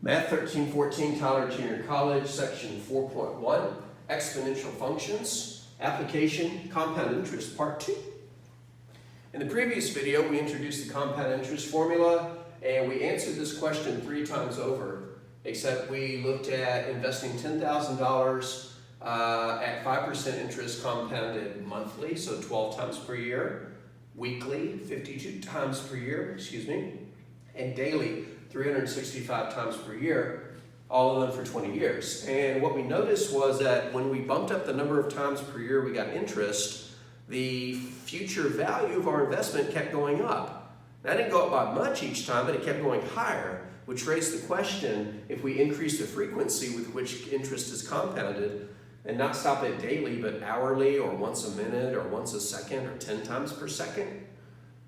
Math 1314, Tyler Junior College, section 4.1, exponential functions, application, compound interest, part 2. In the previous video, we introduced the compound interest formula, and we answered this question 3 times over, except we looked at investing $10,000 at 5% interest compounded monthly, so 12 times per year, weekly, 52 times per year, and daily, 365 times per year, all of them for 20 years. And what we noticed was that when we bumped up the number of times per year we got interest, the future value of our investment kept going up. That didn't go up by much each time, but it kept going higher, which raised the question, if we increase the frequency with which interest is compounded, and not stop at daily, but hourly, or once a minute, or once a second, or 10 times per second,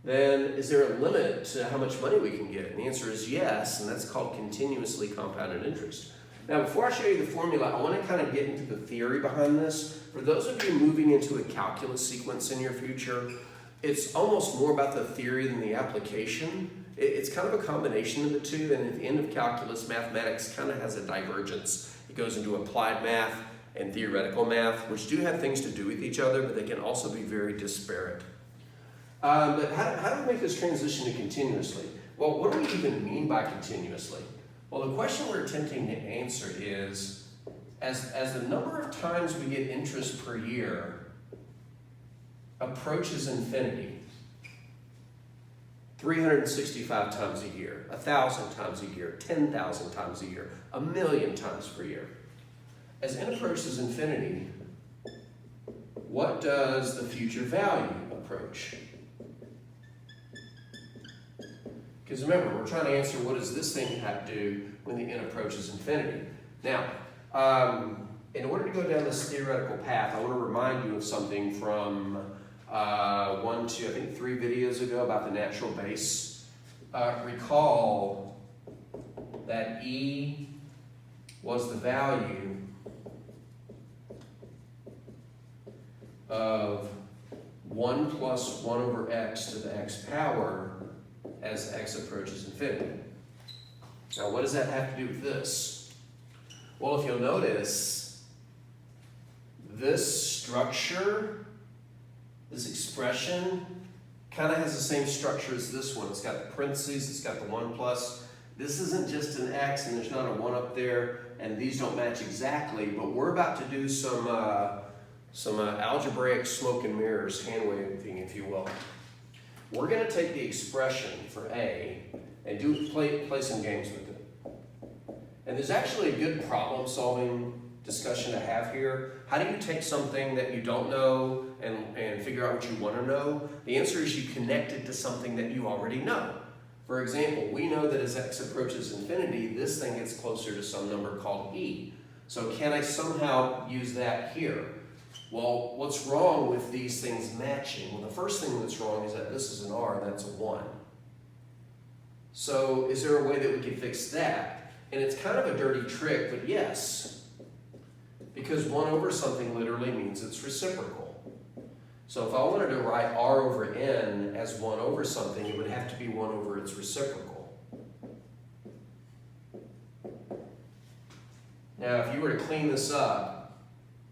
then is there a limit to how much money we can get? And the answer is yes, and that's called continuously compounded interest. Now, before I show you the formula, I want to kind of get into the theory behind this. For those of you moving into a calculus sequence in your future, it's almost more about the theory than the application. It's kind of a combination of the two, and at the end of calculus, mathematics kind of has a divergence. It goes into applied math and theoretical math, which do have things to do with each other, but they can also be very disparate. But how do we make this transition to continuously? Well, what do we even mean by continuously? Well, the question we're attempting to answer is, as the number of times we get interest per year approaches infinity, 365 times a year, 1,000 times a year, 10,000 times a year, 1,000,000 times per year. As n approaches infinity, what does the future value approach? Because remember, we're trying to answer what does this thing have to do when the n approaches infinity. Now, in order to go down this theoretical path, I want to remind you of something from 1, 2, I think 3 videos ago about the natural base. Recall that E was the value of 1 plus 1 over x to the x power as x approaches infinity. Now, what does that have to do with this? Well, if you'll notice, this structure, this expression, kind of has the same structure as this one. It's got the parentheses, it's got the 1 plus. This isn't just an x and there's not a 1 up there, and these don't match exactly, but we're about to do some algebraic smoke and mirrors, hand waving, if you will. We're going to take the expression for A and play some games with it. And there's actually a good problem-solving discussion to have here. How do you take something that you don't know and figure out what you want to know? The answer is you connect it to something that you already know. For example, we know that as x approaches infinity, this thing gets closer to some number called E. So can I somehow use that here? Well, what's wrong with these things matching? Well, the first thing that's wrong is that this is an R and that's a 1. So is there a way that we can fix that? And it's kind of a dirty trick, but yes. Because 1 over something literally means it's reciprocal. So if I wanted to write R over N as 1 over something, it would have to be 1 over its reciprocal. Now, if you were to clean this up,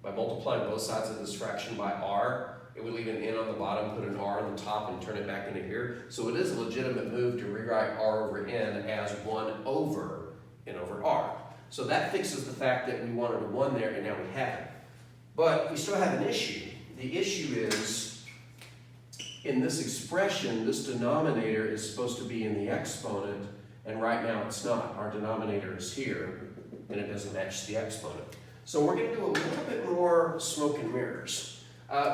by multiplying both sides of this fraction by r, it would leave an n on the bottom, put an r on the top, and turn it back into here. So it is a legitimate move to rewrite r over n as 1 over n over r. So that fixes the fact that we wanted a 1 there, and now we have it. But we still have an issue. The issue is, in this expression, this denominator is supposed to be in the exponent, and right now it's not. Our denominator is here, and it doesn't match the exponent. So we're going to do a little bit more smoke and mirrors.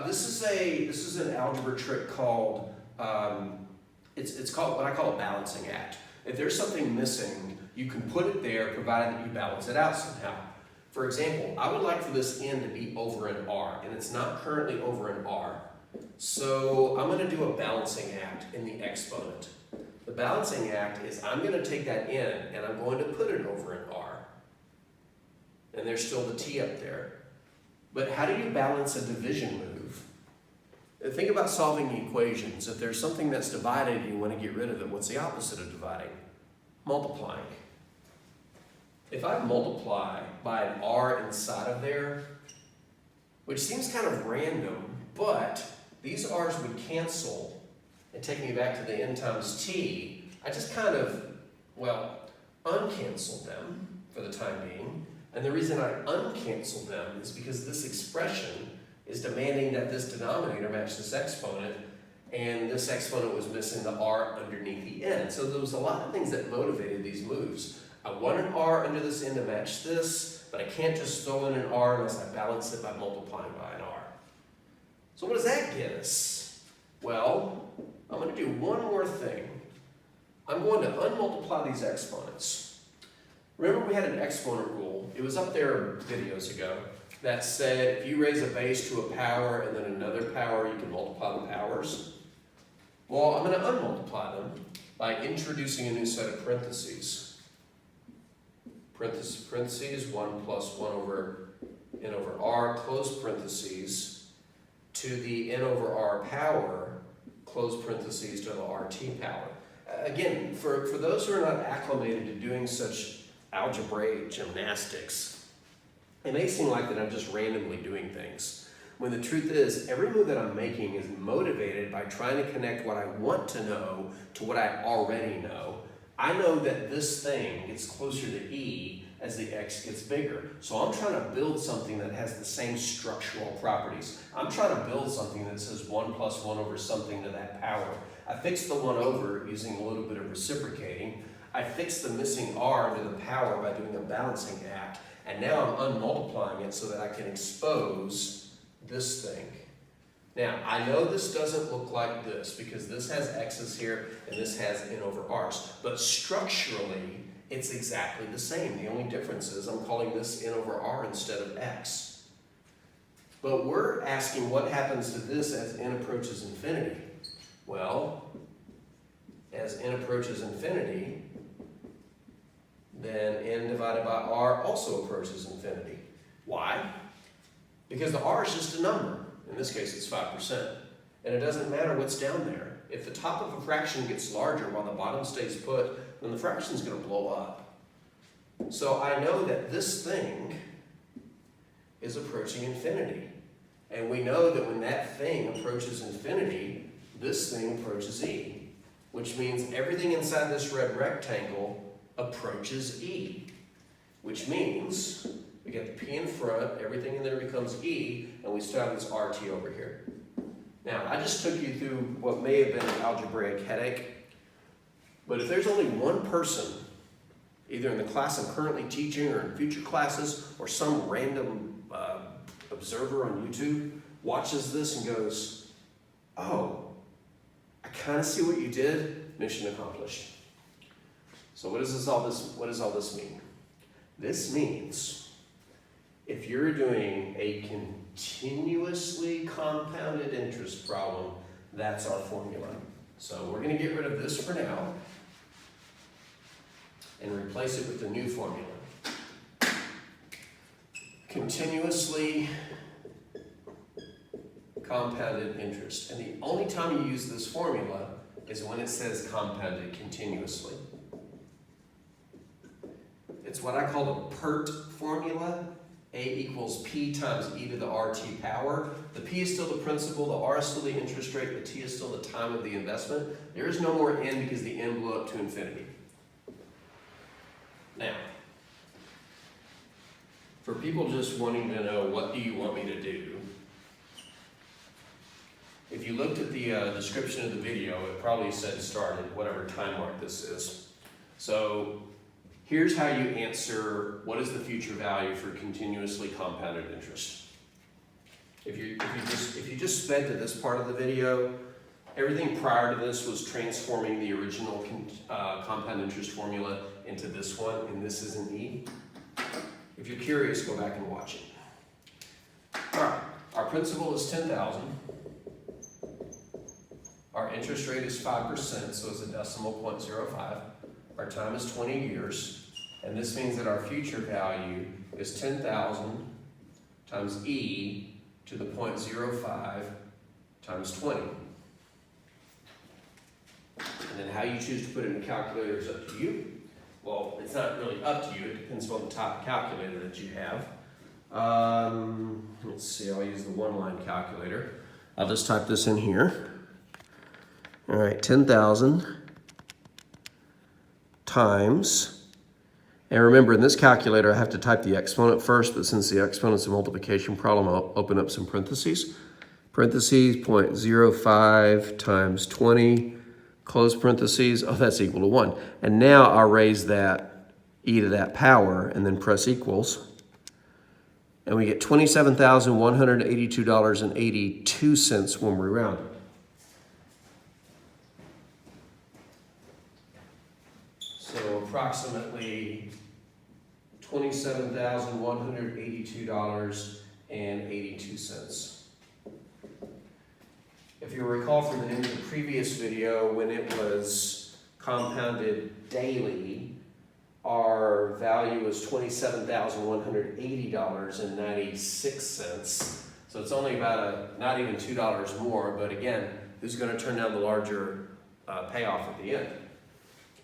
This is an algebra trick called it's called what I call a balancing act. If there's something missing, you can put it there, provided that you balance it out somehow. For example, I would like for this n to be over an r, and it's not currently over an r. So I'm going to do a balancing act in the exponent. The balancing act is I'm going to take that n and I'm going to put it over an r. And there's still the t up there. But how do you balance a division move? Think about solving equations. If there's something that's divided and you want to get rid of it, what's the opposite of dividing? Multiplying. if I multiply by an r inside of there, which seems kind of random, but these r's would cancel and take me back to the n times t, I just kind of, well, uncanceled them for the time being. And the reason I uncanceled them is because this expression is demanding that this denominator match this exponent, and this exponent was missing the r underneath the n. So there was a lot of things that motivated these moves. I want an r under this n to match this, but I can't just throw in an r unless I balance it by multiplying by an r. So what does that get us? Well, I'm going to do one more thing. I'm going to unmultiply these exponents. Remember we had an exponent rule, it was up there videos ago, that said if you raise a base to a power and then another power, you can multiply the powers. Well, I'm going to unmultiply them by introducing a new set of parentheses. Parentheses, 1 plus 1 over n over r, close parentheses, to the n over r power, close parentheses to the rt power. Again, for those who are not acclimated to doing such algebraic gymnastics, it may seem like that I'm just randomly doing things, when the truth is, every move that I'm making is motivated by trying to connect what I want to know to what I already know. I know that this thing gets closer to e as the x gets bigger. So I'm trying to build something that has the same structural properties. I'm trying to build something that says 1 plus 1 over something to that power. I fixed the 1 over using a little bit of reciprocating. I fixed the missing r to the power by doing a balancing act. And now I'm unmultiplying it so that I can expose this thing. Now, I know this doesn't look like this because this has x's here and this has n over r's. But structurally, it's exactly the same. The only difference is I'm calling this n over r instead of x. But we're asking what happens to this as n approaches infinity. Well, as n approaches infinity, then n divided by r also approaches infinity. Why? Because the r is just a number. In this case, it's 5%. And it doesn't matter what's down there. If the top of a fraction gets larger while the bottom stays put, then the fraction is going to blow up. So I know that this thing is approaching infinity. And we know that when that thing approaches infinity, this thing approaches e, which means everything inside this red rectangle approaches e, which means we get the p in front, everything in there becomes e, and we still have this rt over here. Now, I just took you through what may have been an algebraic headache, but if there's only one person, either in the class I'm currently teaching or in future classes, or some random observer on YouTube watches this and goes, oh, I kind of see what you did, mission accomplished. So what does all this mean? This means if you're doing a continuously compounded interest problem, that's our formula. So we're going to get rid of this for now and replace it with the new formula. Continuously compounded interest. And the only time you use this formula is when it says compounded continuously. It's what I call the PERT formula. A equals P times e to the RT power. The P is still the principal, the R is still the interest rate, the T is still the time of the investment. There is no more n because the n blew up to infinity. Now, for people just wanting to know what do you want me to do, if you looked at the description of the video, it probably said started, whatever time mark this is. So here's how you answer what is the future value for continuously compounded interest. If you just sped to this part of the video, everything prior to this was transforming the original compound interest formula into this one, and this is an E. If you're curious, go back and watch it. All right, our principal is $10,000. Our interest rate is 5%, so it's a decimal 0.05. Our time is 20 years, and this means that our future value is 10,000 times E to the 0.05 times 20. And then how you choose to put it in a calculator is up to you. well, it's not really up to you. It depends on the type of calculator that you have. Let's see, I'll use the one-line calculator. I'll just type this in here. All right, 10,000 times, and remember in this calculator I have to type the exponent first, but since the exponent's a multiplication problem, I'll open up some parentheses. Parentheses, 0.05 times 20, close parentheses, oh, that's equal to 1. And now I'll raise that e to that power and then press equals. And we get $27,182.82 when we round it. So approximately $27,182.82. If you recall from the end of the previous video, when it was compounded daily, our value was $27,180.96. So it's only about not even $2 more, but again, who's going to turn down the larger payoff at the end?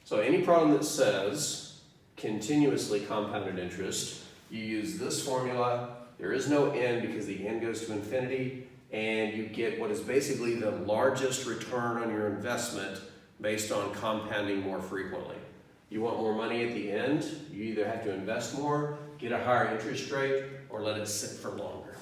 So any problem that says continuously compounded interest, you use this formula. There is no n because the n goes to infinity, and you get what is basically the largest return on your investment based on compounding more frequently. You want more money at the end, you either have to invest more, get a higher interest rate, or let it sit for longer.